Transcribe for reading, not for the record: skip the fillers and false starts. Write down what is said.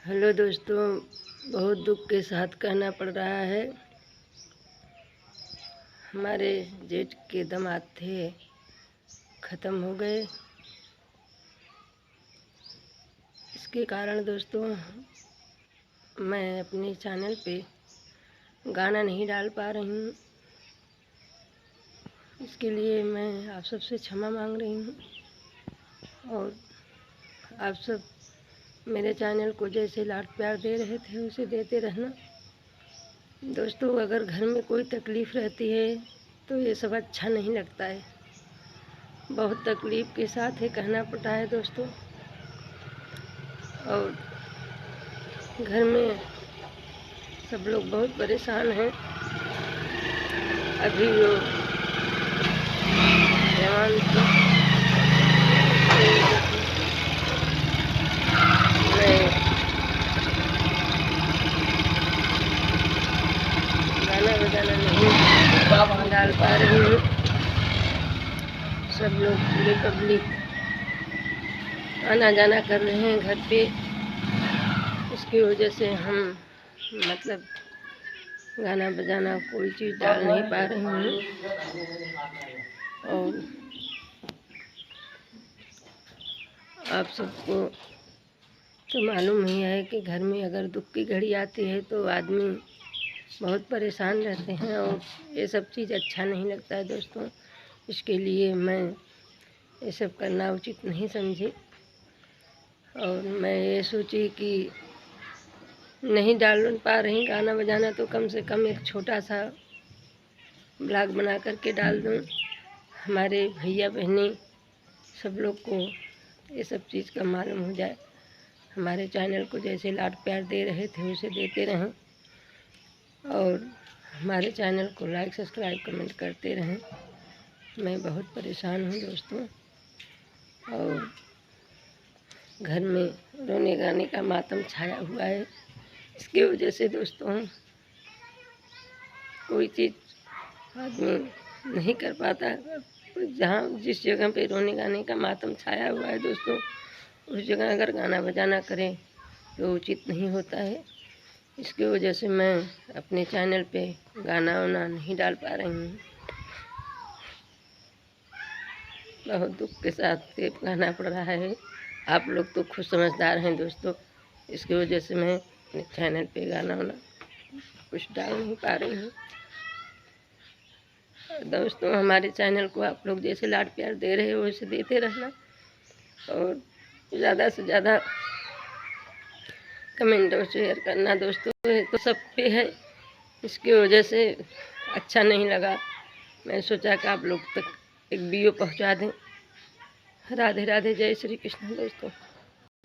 Hello दोस्तों, बहुत दुख के साथ कहना पड़ रहा है। हमारे जेठ के दामाद थे, ख़त्म हो गए। इसके कारण दोस्तों मैं अपने चैनल पे गाना नहीं डाल पा रही हूँ। इसके लिए मैं आप सबसे क्षमा मांग रही हूँ और आप सब मेरे चैनल को जैसे लाड प्यार दे रहे थे उसे देते रहना। दोस्तों, अगर घर में कोई तकलीफ़ रहती है तो ये सब अच्छा नहीं लगता है। बहुत तकलीफ़ के साथ ये कहना पड़ता है दोस्तों। और घर में सब लोग बहुत परेशान हैं। अभी वो जवान गाना बजाना नहीं डाल पा रही हूँ। सब लोग पूरे पब्लिक आना जाना कर रहे हैं घर पे। इसकी वजह से हम मतलब गाना बजाना कोई चीज़ डाल नहीं पा रही हूँ। और आप सबको तो मालूम ही है कि घर में अगर दुख की घड़ी आती है तो आदमी बहुत परेशान रहते हैं और ये सब चीज़ अच्छा नहीं लगता है दोस्तों। इसके लिए मैं ये सब करना उचित नहीं समझी और मैं ये सोची कि नहीं डाल पा रही गाना बजाना तो कम से कम एक छोटा सा ब्लॉग बना करके डाल दूँ। हमारे भैया बहनी सब लोग को ये सब चीज़ का मालूम हो जाए। हमारे चैनल को जैसे लाड प्यार दे रहे थे उसे देते रहें और हमारे चैनल को लाइक सब्सक्राइब कमेंट करते रहें। मैं बहुत परेशान हूँ दोस्तों और घर में रोने गाने का मातम छाया हुआ है। इसकी वजह से दोस्तों कोई चीज़ आदमी नहीं कर पाता। जहाँ जिस जगह पे रोने गाने का मातम छाया हुआ है दोस्तों, उस जगह अगर गाना बजाना करें तो उचित नहीं होता है। इसकी वजह से मैं अपने चैनल पे गाना वाना नहीं डाल पा रही हूँ। बहुत दुख के साथ ये कहना पड़ रहा है। आप लोग तो खुद समझदार हैं दोस्तों। इसकी वजह से मैं अपने चैनल पे गाना वाना कुछ डाल नहीं पा रही हूँ। दोस्तों, हमारे चैनल को आप लोग जैसे लाड प्यार दे रहे हो वैसे देते रहना और ज़्यादा से ज़्यादा कमेंट और शेयर करना दोस्तों। ये तो सब पे है। इसकी वजह से अच्छा नहीं लगा। मैं सोचा कि आप लोग तक एक वीडियो पहुंचा दें। राधे राधे, जय श्री कृष्ण दोस्तों।